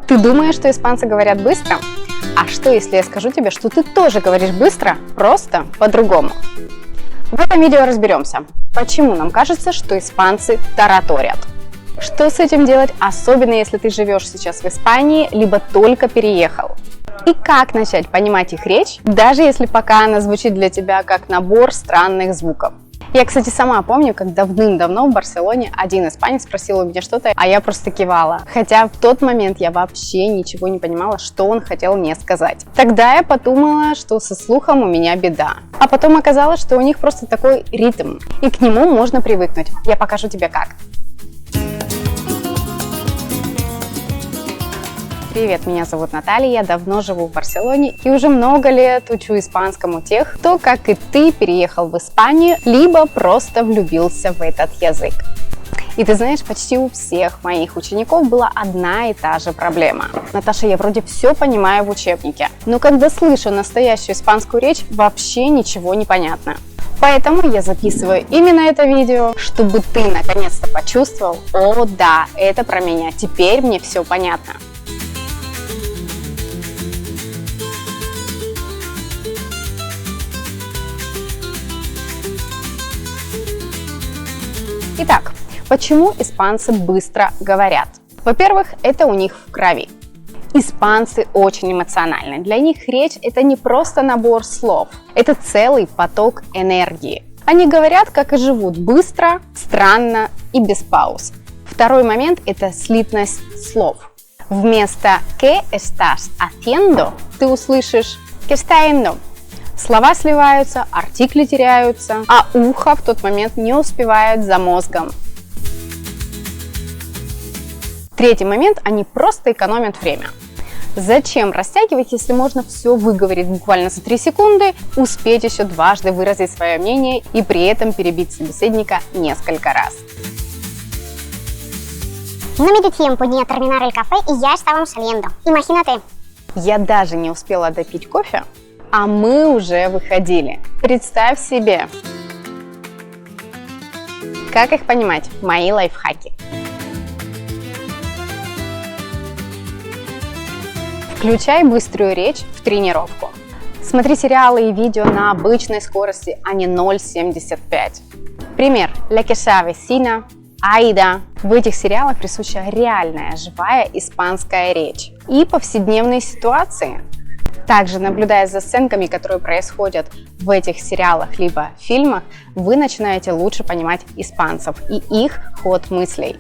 Ты думаешь, что испанцы говорят быстро? А что, если я скажу тебе, что ты тоже говоришь быстро, просто по-другому? В этом видео разберемся, почему нам кажется, что испанцы тараторят. Что с этим делать, особенно если ты живешь сейчас в Испании, либо только переехал. И как начать понимать их речь, даже если пока она звучит для тебя как набор странных звуков. Я, кстати, сама помню, как давным-давно в Барселоне один испанец спросил у меня что-то, а я просто кивала. Хотя в тот момент я вообще ничего не понимала, что он хотел мне сказать. Тогда я подумала, что со слухом у меня беда. А потом оказалось, что у них просто такой ритм, и к нему можно привыкнуть. Я покажу тебе как. Привет, меня зовут Наталья, я давно живу в Барселоне и уже много лет учу испанскому тех, кто, как и ты, переехал в Испанию, либо просто влюбился в этот язык. И ты знаешь, почти у всех моих учеников была одна и та же проблема. Наташа, я вроде все понимаю в учебнике, но когда слышу настоящую испанскую речь, вообще ничего не понятно. Поэтому я записываю именно это видео, чтобы ты наконец-то почувствовал: о да, это про меня, теперь мне все понятно. Итак, почему испанцы быстро говорят? Во-первых, это у них в крови. Испанцы очень эмоциональны. Для них речь – это не просто набор слов, это целый поток энергии. Они говорят, как и живут, быстро, странно и без пауз. Второй момент – это слитность слов. Вместо «¿Qué estás haciendo?» ты услышишь «¿Qué está haciendo?». Слова сливаются, артикли теряются, а ухо в тот момент не успевает за мозгом. Третий момент – они просто экономят время. Зачем растягивать, если можно все выговорить буквально за 3 секунды, успеть еще дважды выразить свое мнение и при этом перебить собеседника несколько раз? No me dio tiempo ni a terminar el café y ya estábamos saliendo. Imagínate. Я даже не успела допить кофе, а мы уже выходили. Представь себе. Как их понимать? Мои лайфхаки. Включай быструю речь в тренировку. Смотри сериалы и видео на обычной скорости, а не 0,75. Пример. La que se avecina, Аида. В этих сериалах присуща реальная, живая испанская речь и повседневные ситуации. Также, наблюдая за сценками, которые происходят в этих сериалах либо фильмах, вы начинаете лучше понимать испанцев и их ход мыслей.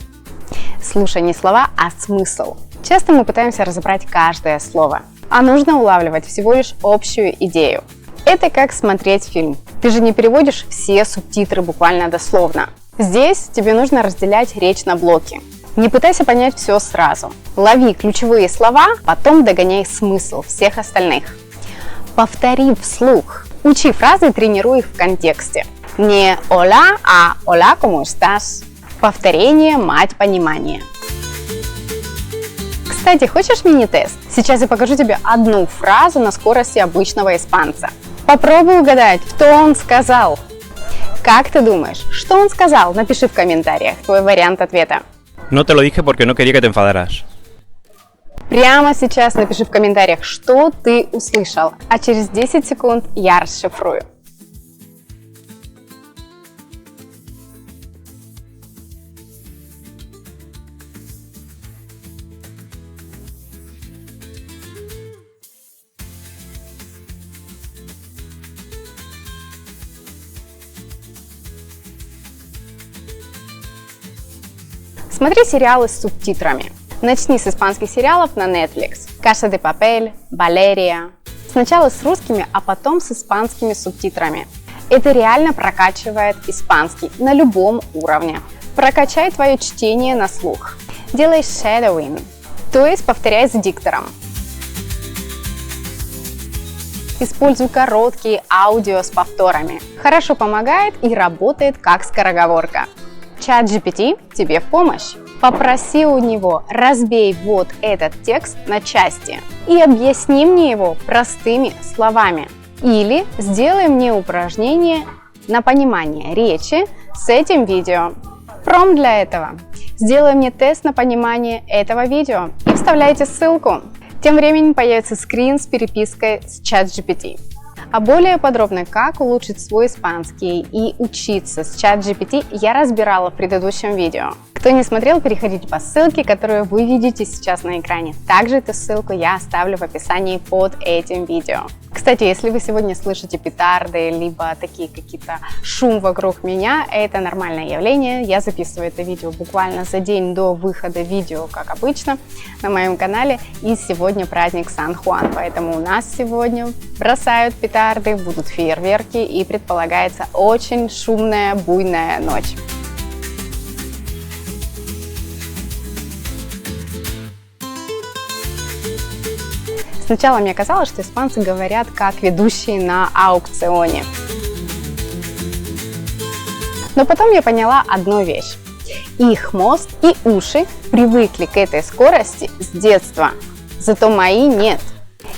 Слушай не слова, а смысл. Часто мы пытаемся разобрать каждое слово, а нужно улавливать всего лишь общую идею. Это как смотреть фильм. Ты же не переводишь все субтитры буквально дословно. Здесь тебе нужно разделять речь на блоки. Не пытайся понять все сразу. Лови ключевые слова, потом догоняй смысл всех остальных. Повтори вслух. Учи фразы, тренируй их в контексте. Не «hola», а «hola, ¿cómo estás?». Повторение – мать понимания. Кстати, хочешь мини-тест? Сейчас я покажу тебе одну фразу на скорости обычного испанца. Попробуй угадать, что он сказал. Как ты думаешь, что он сказал? Напиши в комментариях твой вариант ответа. No te lo dije porque no quería que te enfadaras. Прямо сейчас напиши в комментариях, что ты услышал, а через 10 секунд я расшифрую. Смотри сериалы с субтитрами. Начни с испанских сериалов на Netflix. Casa de Papel, Valeria. Сначала с русскими, а потом с испанскими субтитрами. Это реально прокачивает испанский на любом уровне. Прокачай твое чтение на слух. Делай shadowing, то есть повторяй за диктором. Используй короткие аудио с повторами. Хорошо помогает и работает как скороговорка. ChatGPT тебе в помощь. Попроси у него: разбей вот этот текст на части и объясни мне его простыми словами. Или сделай мне упражнение на понимание речи с этим видео. Промпт для этого: сделай мне тест на понимание этого видео и вставь Вставляйте ссылку. Тем временем появится скрин с перепиской с ChatGPT. А более подробно, как улучшить свой испанский и учиться с ChatGPT, я разбирала в предыдущем видео. Кто не смотрел, переходите по ссылке, которую вы видите сейчас на экране. Также эту ссылку я оставлю в описании под этим видео. Кстати, если вы сегодня слышите петарды, либо такие какие-то шум вокруг меня, это нормальное явление. Я записываю это видео буквально за день до выхода видео, как обычно, на моем канале. И сегодня праздник Сан-Хуан, поэтому у нас сегодня бросают петарды, будут фейерверки и предполагается очень шумная, буйная ночь. Сначала мне казалось, что испанцы говорят как ведущие на аукционе. Но потом я поняла одну вещь. Их мозг и уши привыкли к этой скорости с детства, зато мои нет.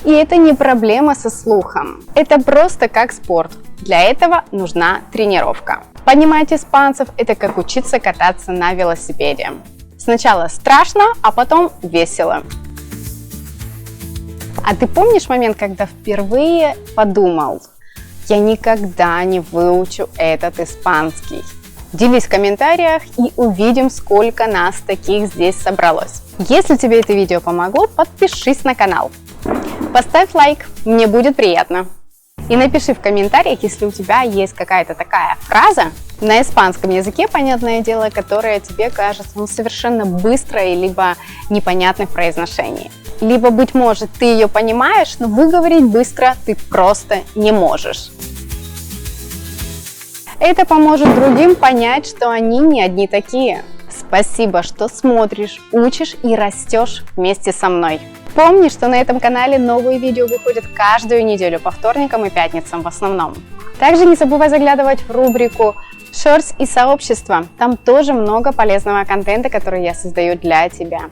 И это не проблема со слухом. Это просто как спорт. Для этого нужна тренировка. Понимать испанцев – это как учиться кататься на велосипеде. Сначала страшно, а потом весело. А ты помнишь момент, когда впервые подумал: я никогда не выучу этот испанский? Делись в комментариях и увидим, сколько нас таких здесь собралось. Если тебе это видео помогло, подпишись на канал. Поставь лайк, мне будет приятно. И напиши в комментариях, если у тебя есть какая-то такая фраза на испанском языке, понятное дело, которая тебе кажется совершенно быстрой, либо непонятной в произношении. Либо, быть может, ты ее понимаешь, но выговорить быстро ты просто не можешь. Это поможет другим понять, что они не одни такие. Спасибо, что смотришь, учишь и растешь вместе со мной. Помни, что на этом канале новые видео выходят каждую неделю по вторникам и пятницам в основном. Также не забывай заглядывать в рубрику Shorts и сообщество. Там тоже много полезного контента, который я создаю для тебя.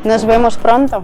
Nos vemos pronto.